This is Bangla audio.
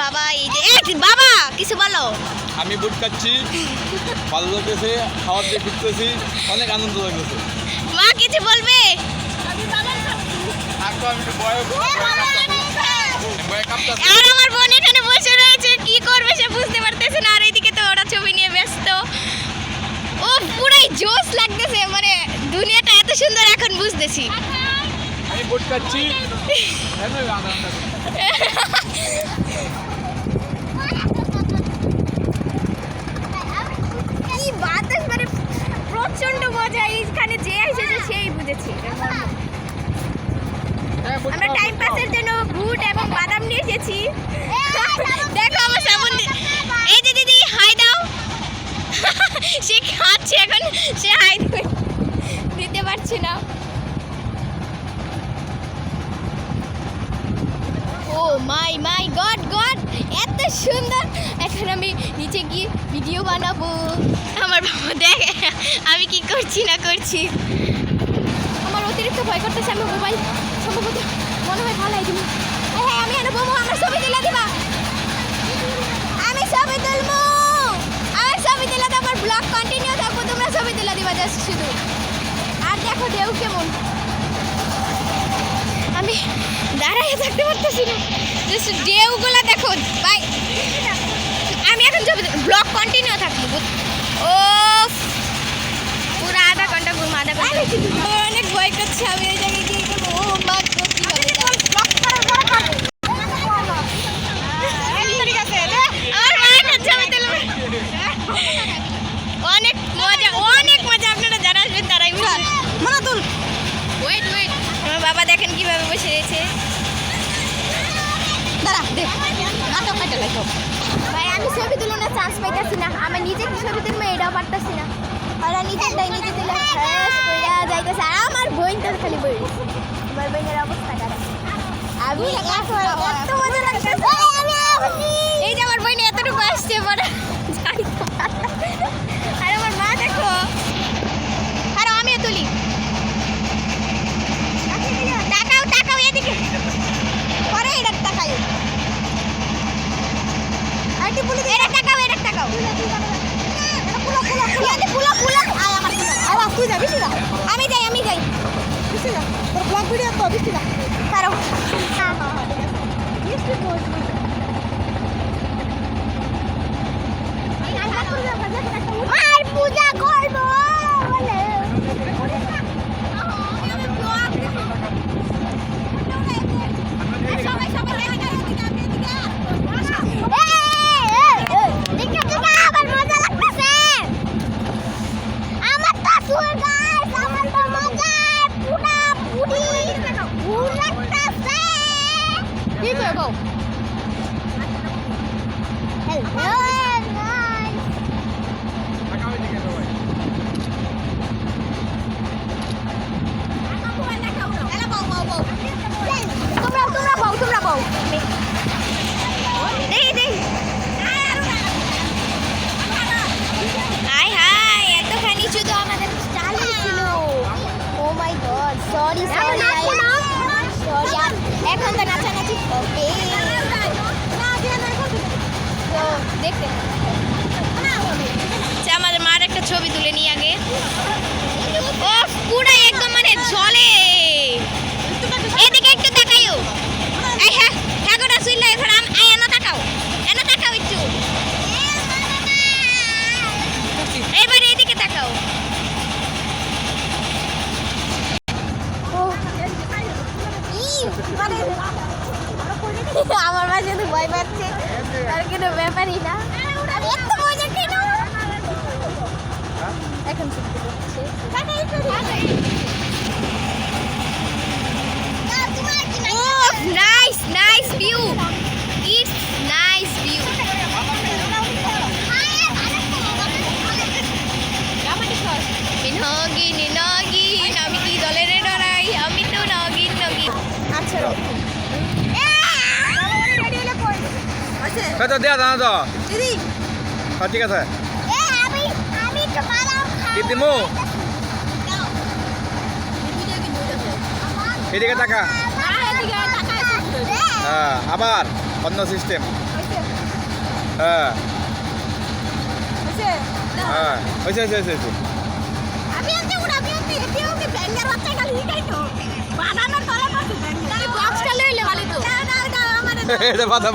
বাবা এই যে বাবা কিছু বলো। আমি বুট কাটছি, ভালো লাগতেছে, খাওয়ার দিয়ে ফিরতেছি, অনেক আনন্দ লাগতেছে। মা কিছু বলবে? আর আমার বোন এখানে বসে রয়েছে, কি করবে সে বুঝতে পারতেছে না। আর এইদিকে তো ওরা ছবি নিয়ে ব্যস্ত। ও পুরাই জোশ লাগতেছে, মানে দুনিয়াটা এত সুন্দর এখন বুঝতেছি। আমি বুট কাটছি। কি বাতাস, মানে প্রচন্ড মজা। এইখানে যে এসেছে সেই বুঝেছে। আমরা টাইম পাসের জন্য বুট এবং বাদাম নিয়ে এসেছি। দেখো আমার সামনে এই যে দিদি হাই দাও। সে খাচ্ছে এখন, সে হাই দিতে পারছে না। ও মাই গড গড, এত সুন্দর। এখন আমি নিচে গিয়ে ভিডিও বানাবো। আমার বাবা দেখ আমি কি করছি না করছি। আমার অতিরিক্ত ভয় করতেছে। আমি মোবাইল সম্ভবত মনে হয় ভালো দিব। হ্যাঁ আমি আনবো, আমার ছবি তুলে দিবা। আমি ছবি তুলবো, আমার ছবি তুলে তো আমার ব্লগ কন্টিনিউ থাকবো। তোমরা ছবি তুলে দিবা জাস্ট শুধু। আর দেখো ঢেউ কেমন, আমি দাঁড়াইয়ে থাকতে পারতেছি না। জাস্ট ঢেউগুলা দেখো ভাই। আমি এখন ছবি ব্লগ কন্টিনিউ থাকবো। ও পুরো আধা ঘন্টা ঘুম, আধা ঘন্টা। আমার অনেক ভয় করছে। আমি ওই জায়গায় গিয়ে করবো। ও মা গো, কি হবে? আমার মা এখন ছবি তুলবে। অনেক মজা, অনেক মজা। আপনারা যারা আসবেন তারাই বুঝবেন। মনে তুল, ওয়েট ওয়েট। আমার বাবা দেখেন কিভাবে বসে রয়েছে। দাঁড়া দেখ, নাটক কাটে লাগো ভাই। আমি ছবি তুলনা চান্স পাইতেছি না। আমি নিজে কি ছবি তুলবো এটাও পারতেছি না। ওরা নিজেরটাই নিজে তুলে শেষ কইরা যাইতেছে। আর আমার বোন তো খালি বই, আমার বোনের অবস্থা খারাপ। আমি এখন এত মজা লাগতেছে। এই যে আমার বোন এতটুকু আসছে পরে যাই। আর আমার মা দেখো। আর আমিও তুলি। তাকাও তাকাও এদিকে, পরে এটা তাকাও। আইটি পুলি এটা তাকাও, এটা তাকাও। আমি যাই, আমি যাই। তোর ব্লগ ভিডিও তো দিচ্ছি না। কারো আর পূজা করবো বলে সবাই সবাই go. Hello guys. তোমরা বউ। হাই হাই, এতখানি শুধু আমাদের চালু ছিল। ও মাই গড, সরি। এখন তো নাচানাচি ওকে। তো দেখতে আমাদের মার একটা ছবি তুলে নিই আগে। ও পুরাই একদম মানে জলে। এদিকে একটু তাকাইও। এই হ্যাঁ ঠাকুরটা শুনলে এখন এনে তাকাও, এনে তাকাও একটু। এবার এদিকে তাকাও। আমার মা শুধু ভয় পাচ্ছে, আর কোনো ব্যাপারই না। এত মজা কেন এখন nice nice view, it's nice view. নগিন নগিন, আমি কি দলের ডরাই, আমি তো নগিন নগিন। আচ্ছা কত দেয়া জানা তো দিদি। ঠিক আছে, আমি তো বাদাম খাই। কি দিমু? এদিকে টাকা। হ্যাঁ, আবার অন্য সিস্টেম। হ্যাঁ হয়েছে? হ্যাঁ হয়েছে হয়েছে হয়েছে আমি আনতে উড়া, আমি আনতে এটিও কি ব্যাঙ্গের বাচ্চা খালি এটাই তো। বানানোর তলে পাচ্ছি ব্যাঙ্গের। বক্সটা লইলে ভালো তো না, না, না, আমার এটা বাদাম